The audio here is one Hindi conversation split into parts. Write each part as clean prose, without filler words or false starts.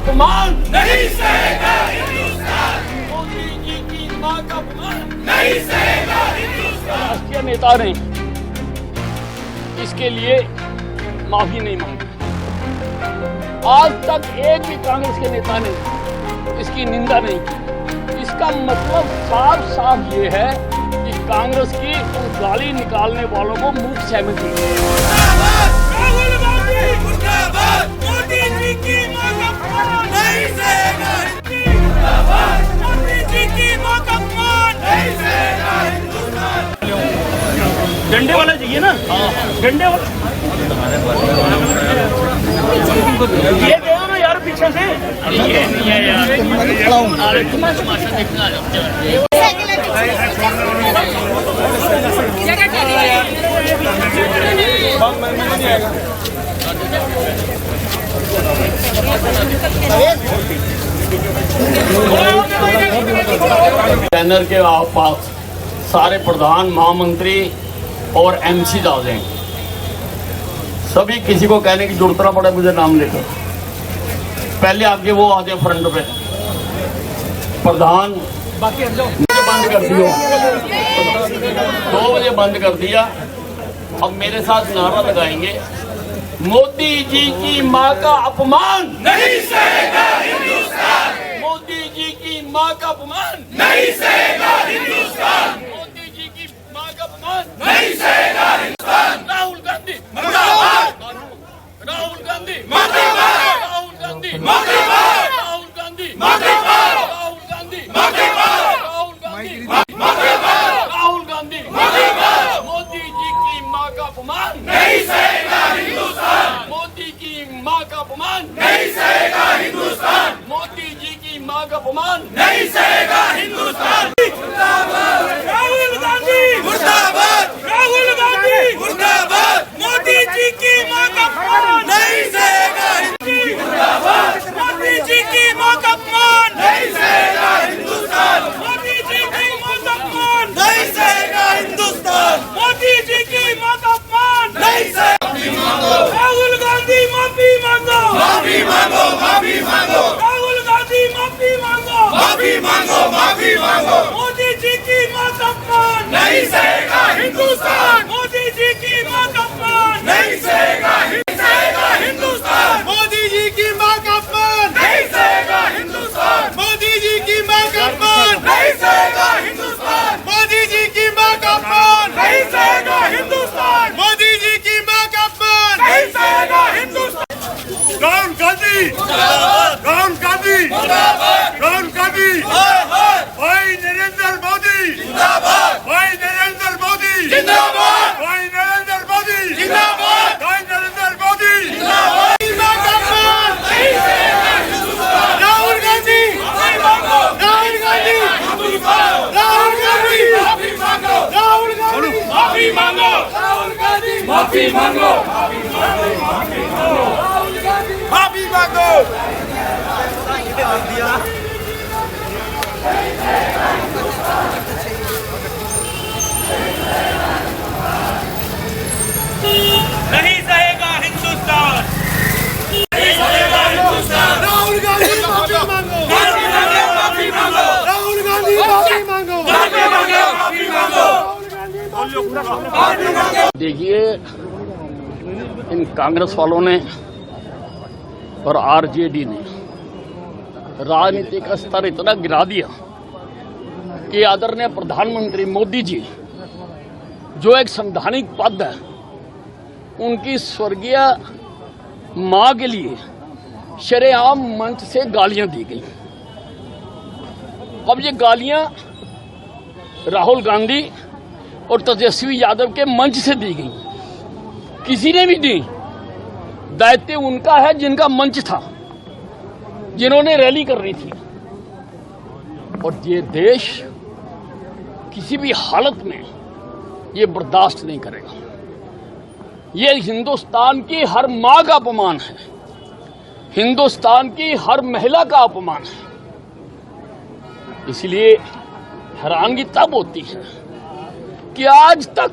अपमान नहीं सहेगा हिंदुस्तान। मोदी जी की मां का अपमान नहीं सहेगा हिंदुस्तान। राष्ट्रीय नेता ने इसके लिए माफी नहीं मांगी। आज तक एक भी कांग्रेस के नेता ने इसकी निंदा नहीं की। इसका मतलब साफ साफ ये है कि कांग्रेस की उन गाली निकालने वालों को मुख सहमति है। राहुल गांधी मुर्दाबाद। मोदी जी की मां का अपमान नहीं सहेगा। मोदी जी की मां का अपमान नहीं सहेगा हिंदुस्तान। डंडे वाला चाहिए ना? डंडे वाला ये दे दो ना यार पीछे से। ये नहीं है यार। तमाशा देखना बैनर के पास सारे प्रधान, महामंत्री और एमसी आ जाएंगे। सभी किसी को कहने की जरूरत ना पड़े मुझे नाम लेकर। पहले आगे वो आ जाए फ्रंट पे। प्रधान बंद कर दियो, 2 बजे बंद कर दिया। अब मेरे साथ नारा लगाएंगे, मोदी जी की मां का अपमान नहीं सहेगा हिंदुस्तान। मोदी जी की मां का अपमान नहीं सहेगा हिंदुस्तान। मोदी जी की मां का अपमान नहीं सहेगा हिंदुस्तान। राहुल गांधी मुर्दाबाद। राहुल गांधी मुर्दाबाद। राहुल गांधी मुर्दाबाद। राहुल गांधी मुर्दाबाद। राहुल गांधी मुर्दाबाद। राहुल गांधी मुर्दाबाद। राहुल गांधी मुर्दाबाद। मोदी जी की मां का अपमान नहीं सहेगा हिंदुस्तान। मोदी की मां का अपमान नहीं सहेगा हिंदुस्तान। मोदी जी की मां का अपमान नहीं सहेगा हिंदुस्तान। राहुल गांधी मुर्दाबाद। राहुल गांधी मुर्दाबाद। मोदी जी की मां का अपमान नहीं सहेगा हिंदुस्तान। मोदी जी की मां का अपमान नहीं सहेगा हिंदुस्तान। मोदी जी की मां का अपमान नहीं सहेगा हिंदुस्तान। मोदी जी की मां का अपमान नहीं सहेगा। राहुल गांधी माफी मांगो। माफी मांगो। माफी मांगो। राहुल गांधी माफी मांगो। माफी मांगो। माफी मांगो। मोदी जी की मां का अपमान नहीं सहेगा हिंदुस्तान। मोदी जी की मां का अपमान नहीं सहेगा हिंदुस्तान। मोदी जी की मां का अपमान नहीं सहेगा हिंदुस्तान। मोदी जी की मां का अपमान नहीं सहेगा हिंदुस्तान। मोदी जी की मां का अपमान नहीं सहेगा हिंदुस्तान। मोदी जी की मां का अपमान नहीं सहेगा हिंदुस्तान। राहुल गांधी राहुल गांधी राहुल गांधी भाई नरेंद्र मोदी जिंदाबाद। भाई नरेंद्र मोदी जिंदाबाद। भाई नरेंद्र मोदी जिंदाबाद। भाई नरेंद्र मोदी जिंदाबाद। राहुल गांधी राहुल गांधी राहुल गांधी माफी मांगो। राहुल गांधी माफी मांगो। राहुल गांधी माफी मांगो। माफी मांगो। नहीं सहेगा हिंदुस्तान। नहीं सहेगा हिंदुस्तान। राहुल गांधी माफी मांगो। माफी मांगो। राहुल गांधी माफी मांगो। माफी मांगो। माफी मांगो। माफी मांगो। देखिए, इन कांग्रेस वालों ने और आरजेडी ने राजनीति का स्तर इतना गिरा दिया कि आदरणीय प्रधानमंत्री मोदी जी, जो एक संवैधानिक पद है, उनकी स्वर्गीय मां के लिए शरेआम मंच से गालियां दी गई। अब ये गालियां राहुल गांधी और तेजस्वी यादव के मंच से दी गई। किसी ने भी दी, दायित्व उनका है जिनका मंच था, जिन्होंने रैली करनी थी। और ये देश किसी भी हालत में ये बर्दाश्त नहीं करेगा। ये हिंदुस्तान की हर मां का अपमान है, हिंदुस्तान की हर महिला का अपमान है। इसलिए हैरानगी तब होती है कि आज तक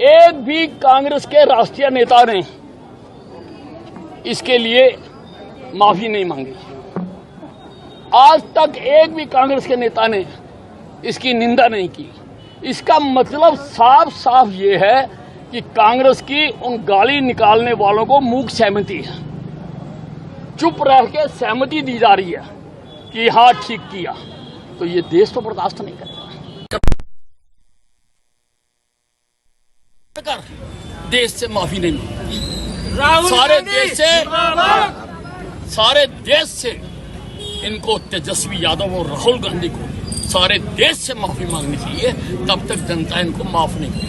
एक भी कांग्रेस के राष्ट्रीय नेता ने इसके लिए माफी नहीं मांगी। आज तक एक भी कांग्रेस के नेता ने इसकी निंदा नहीं की। इसका मतलब साफ साफ ये है कि कांग्रेस की उन गाली निकालने वालों को मूक सहमति है, चुप रह के सहमति दी जा रही है कि हाँ ठीक किया, तो ये देश तो बर्दाश्त नहीं करेगा। देश से माफी नहीं मिली, सारे देश से इनको तेजस्वी यादव और राहुल गांधी को सारे देश से माफी मांगनी चाहिए, तब तक जनता इनको माफ नहीं करेगी।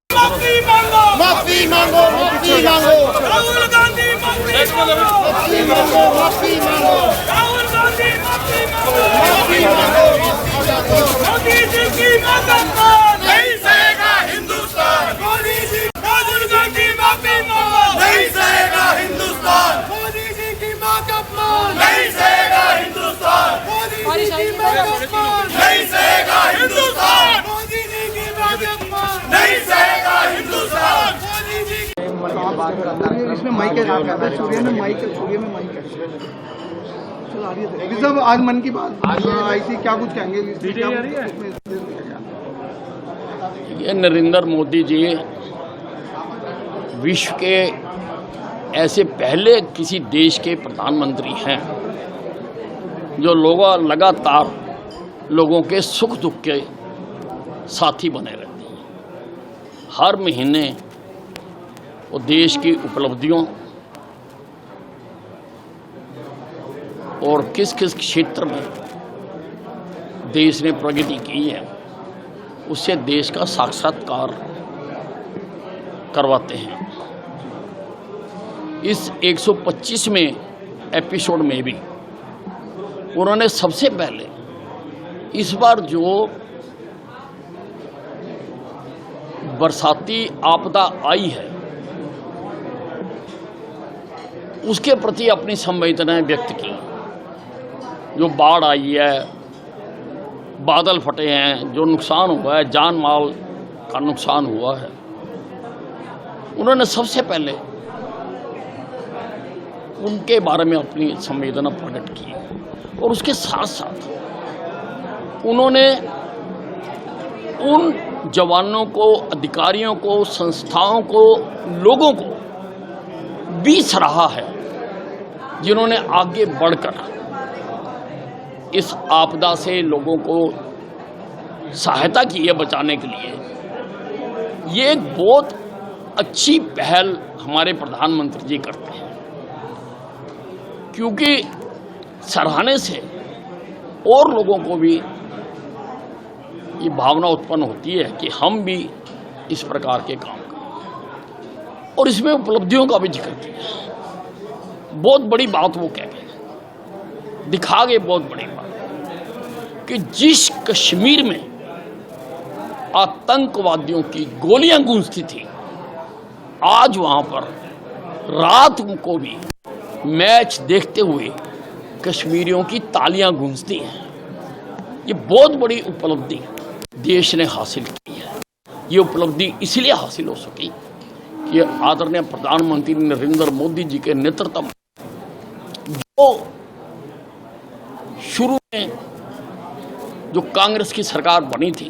माफी मांगो, माफी मांगो, माफी मांगो, राहुल गांधी माफी मांगो, माफी मांगो, माफी मांगो, राहुल गांधी माफी मांगो, माफी मांगो। मोदी जी की मदद को नहीं सहेगा हिंदुस्तान। मोदी जी, राहुल गांधी माफी मांगो, नहीं सहेगा हिंदुस्तान। मोदी जी की मां का अपमान नहीं सहेगा हिंदुस्तान। मोदी जी की मां का अपमान नहीं सहेगा हिंदुस्तान। मोदी जी की मां का अपमान नहीं सहेगा हिंदुस्तान। मोदी जी इसमें माइक है, सूर्य में माइक है, सूर्य में माइक है। चलो आ रही है सब। आज मन की बात आई थी, क्या कुछ कहेंगे? ये नरेंद्र मोदी जी विश्व के ऐसे पहले किसी देश के प्रधानमंत्री हैं जो लगातार लोगों के सुख दुख के साथी बने रहते हैं। हर महीने वो देश की उपलब्धियों और किस किस क्षेत्र में देश ने प्रगति की है उससे देश का साक्षात्कार करवाते हैं। इस 125वें एपिसोड में भी उन्होंने सबसे पहले इस बार जो बरसाती आपदा आई है उसके प्रति अपनी संवेदनाएं व्यक्त की। जो बाढ़ आई है, बादल फटे हैं, जो नुकसान हुआ है, जान माल का नुकसान हुआ है, उन्होंने सबसे पहले उनके बारे में अपनी संवेदना प्रकट की और उसके साथ साथ उन्होंने उन जवानों को, अधिकारियों को, संस्थाओं को, लोगों को भी सराहा है जिन्होंने आगे बढ़कर इस आपदा से लोगों को सहायता की है बचाने के लिए। ये एक बहुत अच्छी पहल हमारे प्रधानमंत्री जी करते हैं, क्योंकि सराहने से और लोगों को भी ये भावना उत्पन्न होती है कि हम भी इस प्रकार के काम करें। और इसमें उपलब्धियों का भी जिक्र किया। बहुत बड़ी बात वो कह गए, दिखा गए बहुत बड़ी बात कि जिस कश्मीर में आतंकवादियों की गोलियां गूंजती थी, आज वहां पर रात को भी मैच देखते हुए कश्मीरियों की तालियां गूंजती हैं। ये बहुत बड़ी उपलब्धि देश ने हासिल की है। ये उपलब्धि इसलिए हासिल हो सकी कि आदरणीय प्रधानमंत्री नरेंद्र मोदी जी के नेतृत्व में जो शुरू में जो कांग्रेस की सरकार बनी थी,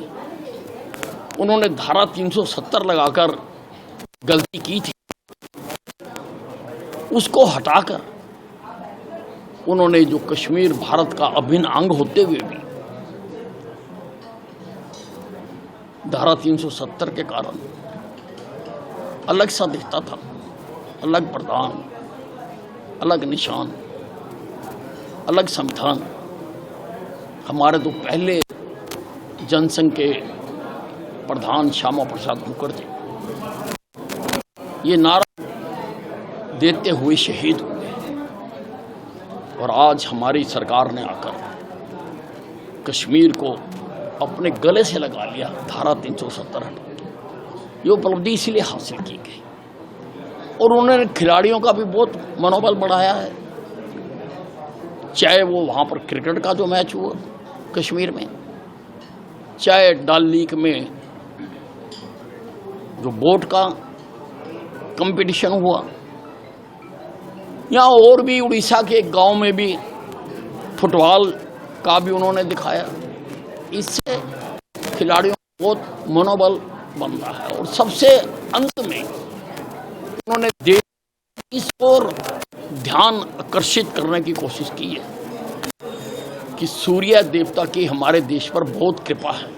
उन्होंने धारा 370 लगाकर गलती की थी, उसको हटाकर उन्होंने जो कश्मीर भारत का अभिन्न अंग होते हुए भी धारा 370 के कारण अलग सा दिखता था, अलग प्रधान, अलग निशान, अलग संविधान। हमारे तो पहले जनसंघ के प्रधान श्यामा प्रसाद मुखर्जी ये नारा देते हुए शहीद हुए, और आज हमारी सरकार ने आकर कश्मीर को अपने गले से लगा लिया, धारा 370 हटा। ये उपलब्धि इसीलिए हासिल की गई। और उन्होंने खिलाड़ियों का भी बहुत मनोबल बढ़ाया है, चाहे वो वहाँ पर क्रिकेट का जो मैच हुआ कश्मीर में, चाहे डल लेक में जो बोट का कंपटीशन हुआ, यहाँ और भी उड़ीसा के एक गांव में भी फुटबॉल का भी उन्होंने दिखाया। इससे खिलाड़ियों को बहुत मनोबल बन रहा है। और सबसे अंत में उन्होंने देश इस ओर ध्यान आकर्षित करने की कोशिश की है कि सूर्य देवता की हमारे देश पर बहुत कृपा है,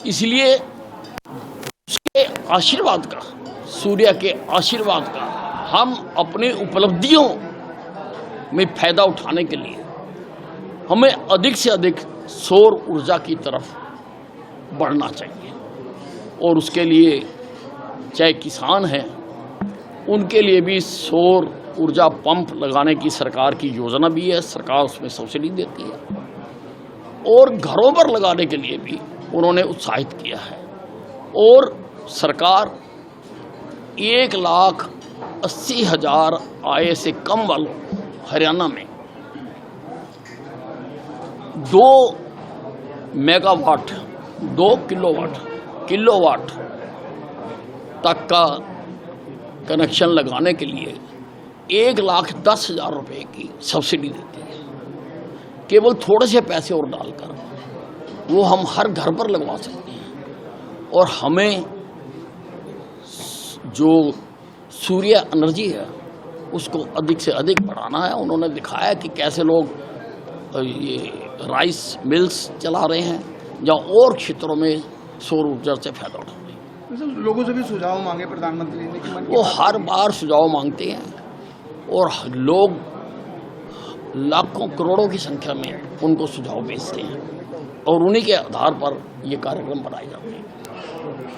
इसलिए उसके आशीर्वाद का, सूर्य के आशीर्वाद का हम अपनी उपलब्धियों में फायदा उठाने के लिए हमें अधिक से अधिक सौर ऊर्जा की तरफ बढ़ना चाहिए। और उसके लिए चाहे किसान हैं, उनके लिए भी सौर ऊर्जा पंप लगाने की सरकार की योजना भी है, सरकार उसमें सब्सिडी देती है। और घरों पर लगाने के लिए भी उन्होंने उत्साहित किया है। और सरकार 1,80,000 आय से कम वालों हरियाणा में 2 मेगावाट 2 किलोवाट तक का कनेक्शन लगाने के लिए 1,10,000 रुपये की सब्सिडी देती है। केवल थोड़े से पैसे और डालकर वो हम हर घर पर लगवा सकते हैं। और हमें जो सूर्य एनर्जी है उसको अधिक से अधिक बढ़ाना है। उन्होंने दिखाया कि कैसे लोग ये राइस मिल्स चला रहे हैं या और क्षेत्रों में सौर ऊर्जा से फायदा उठा रहे हैं। लोगों से भी सुझाव मांगे प्रधानमंत्री ने कि वो हर बार सुझाव मांगते हैं और लोग लाखों करोड़ों की संख्या में उनको सुझाव भेजते हैं और उन्हीं के आधार पर ये कार्यक्रम बनाए जाते हैं।